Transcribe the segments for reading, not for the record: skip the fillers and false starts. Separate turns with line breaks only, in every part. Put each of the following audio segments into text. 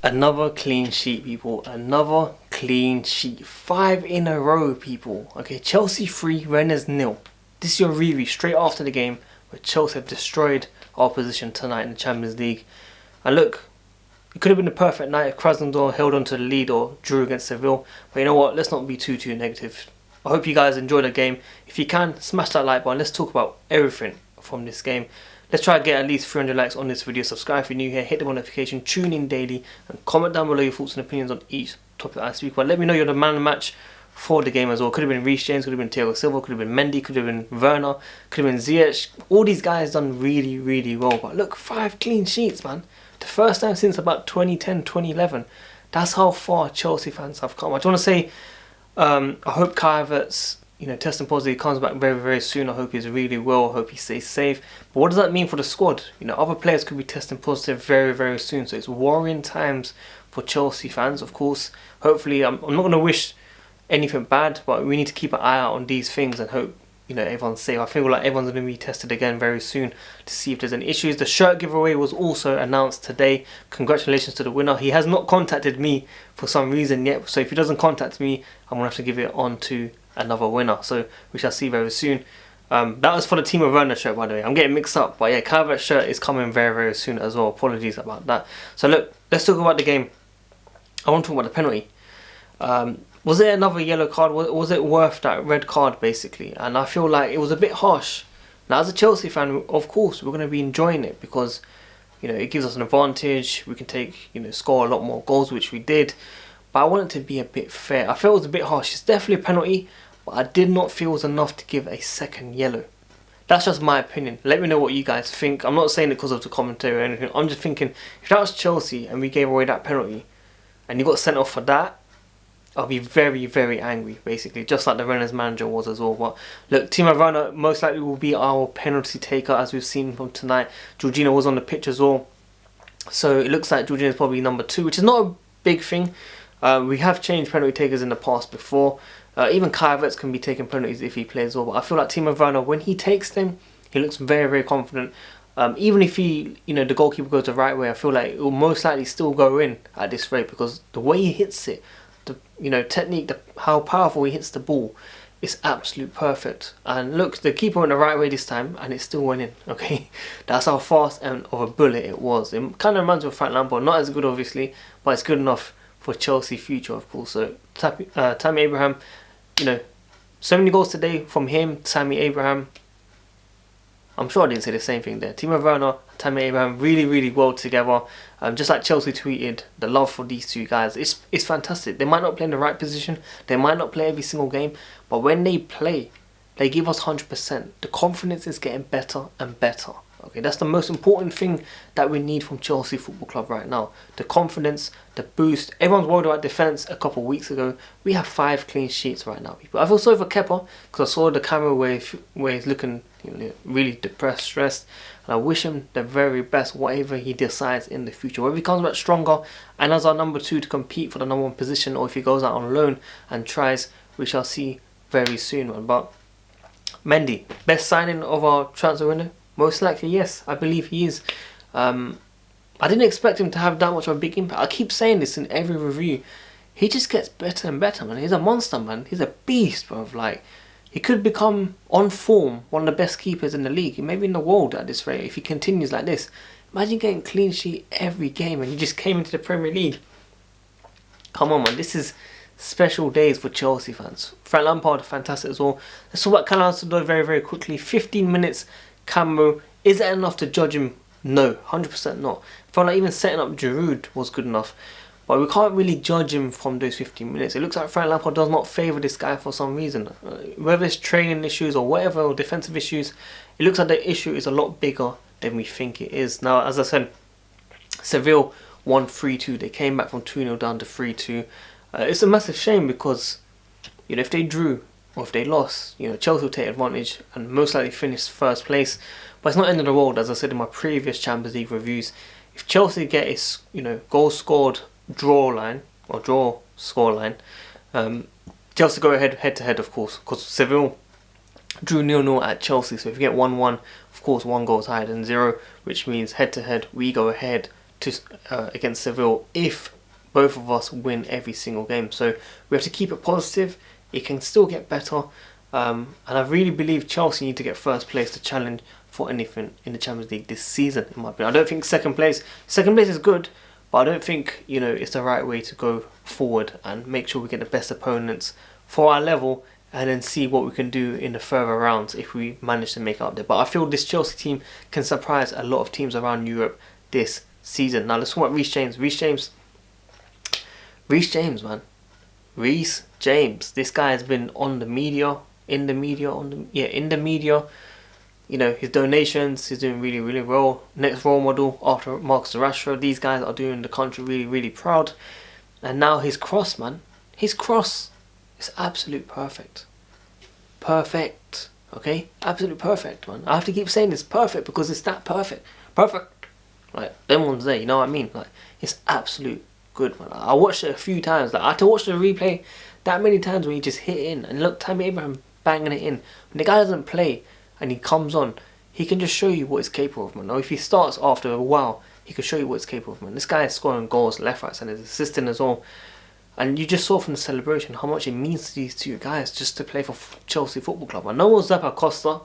Another clean sheet, people. Another clean sheet. 5 in a row, people. Okay, Chelsea 3, Rennes 0. This is your review straight after the game where Chelsea have destroyed our position tonight in the Champions League. And look, it could have been a perfect night if Krasnodar held on to the lead or drew against Seville. But you know what? Let's not be too negative. I hope you guys enjoyed the game. If you can, smash that like button. Let's talk about everything from this game. Let's try to get at least 300 likes on this video. Subscribe if you're new here, hit the notification, tune in daily, and comment down below your thoughts and opinions on each topic that I speak about. Let me know you're the man of the match for the game as well. Could have been Reece James, could have been Thiago Silva, could have been Mendy, could have been Werner, could have been Ziyech. All these guys done really well. But look, 5 clean sheets, man. The first time since about 2010, 2011. That's how far Chelsea fans have come. I just want to say, I hope Kai Havertz, testing positive, comes back very soon. I hope he's really well. I hope he stays safe. But what does that mean for the squad? Other players could be testing positive very soon. So it's worrying times for Chelsea fans, of course. Hopefully, I'm not going to wish anything bad, but we need to keep an eye out on these things and hope everyone's safe. I feel like everyone's going to be tested again very soon to see if there's any issues. The shirt giveaway was also announced today. Congratulations to the winner. He has not contacted me for some reason yet, so if he doesn't contact me, I'm going to have to give it on to another winner, so we shall see very soon. That was for the Timo Werner shirt, by the way. I'm getting mixed up, but yeah, Kai Havertz shirt is coming very soon as well. Apologies about that. So look, let's talk about the game. I want to talk about the penalty. Was it another yellow card? Was it worth that red card, basically? And I feel like it was a bit harsh. Now, as a Chelsea fan, of course, we're going to be enjoying it because, it gives us an advantage. We can score a lot more goals, which we did. But I want it to be a bit fair. I felt it was a bit harsh. It's definitely a penalty, but I did not feel it was enough to give a second yellow. That's just my opinion. Let me know what you guys think. I'm not saying it because of the commentary or anything. I'm just thinking, if that was Chelsea and we gave away that penalty and you got sent off for that, I'll be very angry, basically, just like the Rennes manager was as well. But look, Timo Werner most likely will be our penalty taker, as we've seen from tonight. Jorginho was on the pitch as well, so it looks like Jorginho is probably number 2, which is not a big thing. We have changed penalty takers in the past before. Even Kai Havertz can be taking penalties if he plays well, but I feel like Timo Werner, when he takes them, he looks very confident. Even if the goalkeeper goes the right way, I feel like it will most likely still go in at this rate because the way he hits it, the technique, how powerful he hits the ball, is absolute perfect. And look, the keeper went the right way this time and it still went in. Okay, that's how fast and of a bullet it was. It kind of reminds me of Frank Lampard, not as good obviously, but it's good enough for Chelsea future, of course. So Tammy Abraham, so many goals today from him. Tammy Abraham, I'm sure I didn't say the same thing there. Timo Werner, Tammy Abraham, really well together. Just like Chelsea tweeted, the love for these two guys, it's fantastic. They might not play in the right position, they might not play every single game, but when they play, they give us 100%. The confidence is getting better and better. Okay, that's the most important thing that we need from Chelsea Football Club right now. The confidence, the boost. Everyone's worried about defence a couple of weeks ago. We have 5 clean sheets right now, people. I feel sorry for Kepa because I saw the camera where he's looking really depressed, stressed. And I wish him the very best, whatever he decides in the future. Whether he comes back stronger and as our number 2 to compete for the number 1 position, or if he goes out on loan and tries, we shall see very soon, man. But Mendy, best signing of our transfer window? Most likely, yes. I believe he is. I didn't expect him to have that much of a big impact. I keep saying this in every review. He just gets better and better, man. He's a monster, man. He's a beast, bro. Like, he could become, on form, one of the best keepers in the league, maybe in the world at this rate, if he continues like this. Imagine getting clean sheet every game and you just came into the Premier League. Come on, man. This is special days for Chelsea fans. Frank Lampard, fantastic as well. Let's talk about Canal very quickly. 15 minutes. Camo, is that enough to judge him? No, 100% not. I felt like even setting up Giroud was good enough, but we can't really judge him from those 15 minutes. It looks like Frank Lampard does not favour this guy for some reason. Whether it's training issues or whatever, or defensive issues, it looks like the issue is a lot bigger than we think it is. Now, as I said, Seville won 3-2. They came back from 2-0 down to 3-2. It's a massive shame because, if they drew, or if they lost, Chelsea will take advantage and most likely finish first place. But it's not the end of the world, as I said in my previous Champions League reviews. If Chelsea get a goal scored draw line or draw score line, Chelsea go head to head, of course, because Seville drew 0-0 at Chelsea. So if you get 1-1, of course 1 goal is higher than 0, which means head to head we go ahead to against Seville if both of us win every single game. So we have to keep it positive. It can still get better. And I really believe Chelsea need to get first place to challenge for anything in the Champions League this season, in my opinion. I don't think second place is good, but I don't think, you know, it's the right way to go forward and make sure we get the best opponents for our level and then see what we can do in the further rounds if we manage to make it up there. But I feel this Chelsea team can surprise a lot of teams around Europe this season. Now let's talk about Reece James. Reece James, man. Reece James. This guy has been on the media, in the media. You know, his donations, he's doing really, really well. Next role model after Marcus Rashford. These guys are doing the country really, really proud. And now his cross, man. His cross is absolute perfect. Perfect. Okay? Absolute perfect, man. I have to keep saying it's perfect because it's that perfect. Perfect. Like, them ones there, you know what I mean? Like, it's absolute good, man. I watched it a few times. Like, I had to watch the replay that many times when he just hit in. And look, Tammy Abraham banging it in. When the guy doesn't play and he comes on, he can just show you what he's capable of, man. Or if he starts after a while, he can show you what he's capable of, man. This guy is scoring goals left, right, and is assisting as well. And you just saw from the celebration how much it means to these two guys just to play for Chelsea Football Club. And no more Zappa Costa,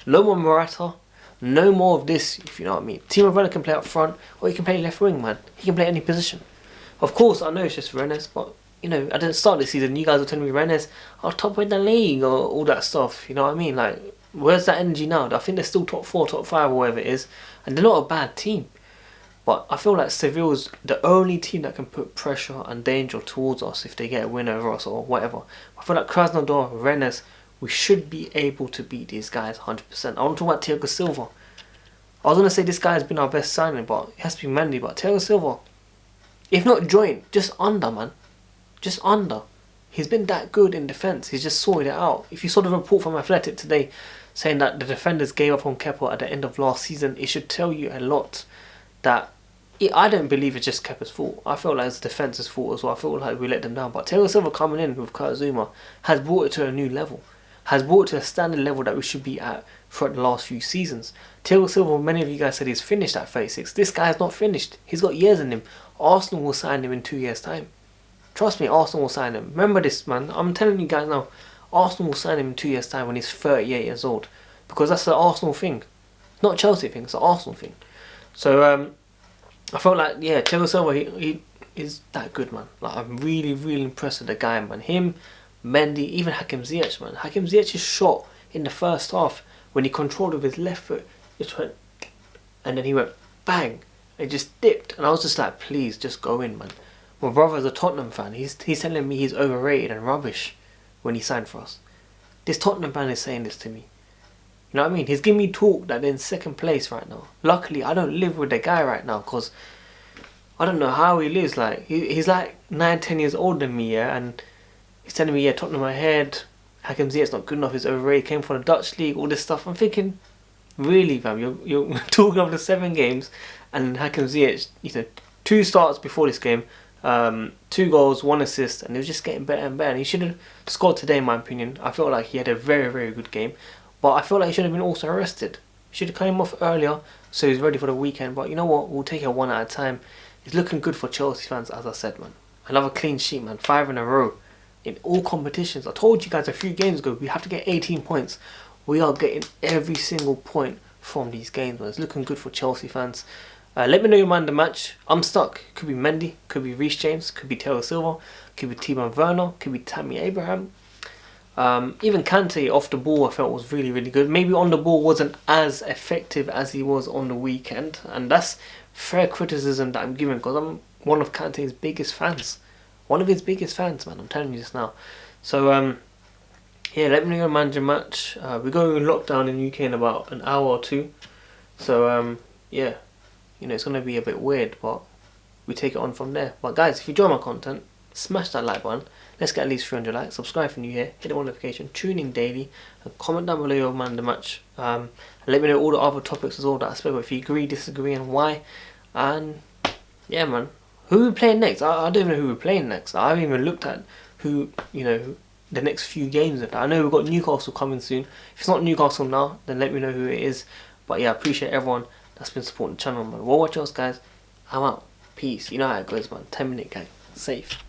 no more Morata, no more of this, if you know what I mean. Timo Werner can play up front, or he can play left wing, man. He can play any position. Of course, I know it's just Rennes, but, you know, at the start of the season, you guys were telling me Rennes are top in the league, or all that stuff, you know what I mean? Like, where's that energy now? I think they're still top 4, top 5, or whatever it is. And they're not a bad team. But I feel like Seville's the only team that can put pressure and danger towards us if they get a win over us or whatever. I feel like Krasnodar, Rennes, we should be able to beat these guys 100%. I want to talk about Thiago Silva. I was going to say this guy has been our best signing, but it has to be Mendy. But Thiago Silva, if not joint, just under, man. Just under. He's been that good in defence. He's just sorted it out. If you saw the report from Athletic today saying that the defenders gave up on Kepa at the end of last season, it should tell you a lot that I don't believe it's just Kepa's fault. I feel like it's the defence's fault as well. I feel like we let them down. But Thiago Silva coming in with Kurt Zouma has brought it to a new level. Has brought it to a standard level that we should be at throughout the last few seasons. Thiago Silva, many of you guys said he's finished at 36. This guy's not finished. He's got years in him. Arsenal will sign him in 2 years' time. Trust me, Arsenal will sign him. Remember this, man. I'm telling you guys now. Arsenal will sign him in 2 years' time when he's 38 years old. Because that's the Arsenal thing. Not a Chelsea thing. It's an Arsenal thing. So, I felt like, yeah, Thiago Silva, he is that good, man. Like, I'm really, really impressed with the guy, man. Him, Mendy, even Hakim Ziyech, man. Hakim Ziyech's shot in the first half, when he controlled with his left foot, just went, and then he went bang, and just dipped. And I was just like, please, just go in, man. My brother's a Tottenham fan. He's telling me he's overrated and rubbish when he signed for us. This Tottenham fan is saying this to me. You know what I mean? He's giving me talk that they're in second place right now. Luckily, I don't live with the guy right now because I don't know how he lives. Like he's like 9, 10 years older than me, yeah, and he's telling me, yeah, Tottenham ahead. Hakim Ziyech's not good enough. He's overrated. Came from the Dutch league. All this stuff. I'm thinking, really, fam? You're talking of the 7 games, and Hakim Ziyech, you know, 2 starts before this game, 2 goals, 1 assist, and he was just getting better and better. And he should have scored today, in my opinion. I felt like he had a very, very good game. But I feel like he should have been also arrested. Should have come off earlier so he's ready for the weekend. But you know what? We'll take it one at a time. It's looking good for Chelsea fans, as I said, man. Another clean sheet, man. 5 in a row in all competitions. I told you guys a few games ago, we have to get 18 points. We are getting every single point from these games, man. It's looking good for Chelsea fans. Let me know your man of the match. I'm stuck. Could be Mendy, could be Reece James, could be Thiago Silva, could be Timo Werner, could be Tammy Abraham. Even Kante off the ball I felt was really, really good. Maybe on the ball wasn't as effective as he was on the weekend. And that's fair criticism that I'm giving because I'm one of Kante's biggest fans. One of his biggest fans, man. I'm telling you this now. So, yeah, let me know your manager match. We go in lockdown in the UK in about an hour or 2. So, yeah, you know, it's going to be a bit weird, but we take it on from there. But guys, if you enjoy my content, smash that like button. Let's get at least 300 likes. Subscribe if you're new here. Hit the notification. Tune in daily. And comment down below your man of the match. And let me know all the other topics as well that I spoke about. If you agree, disagree, and why. And yeah, man. Who are we playing next? I don't even know who we're playing next. I haven't even looked at who, you know, the next few games. I know we've got Newcastle coming soon. If it's not Newcastle now, then let me know who it is. But yeah, I appreciate everyone that's been supporting the channel, man. WorldWideChels, guys. I'm out. Peace. You know how it goes, man. 10-minute gang. safe.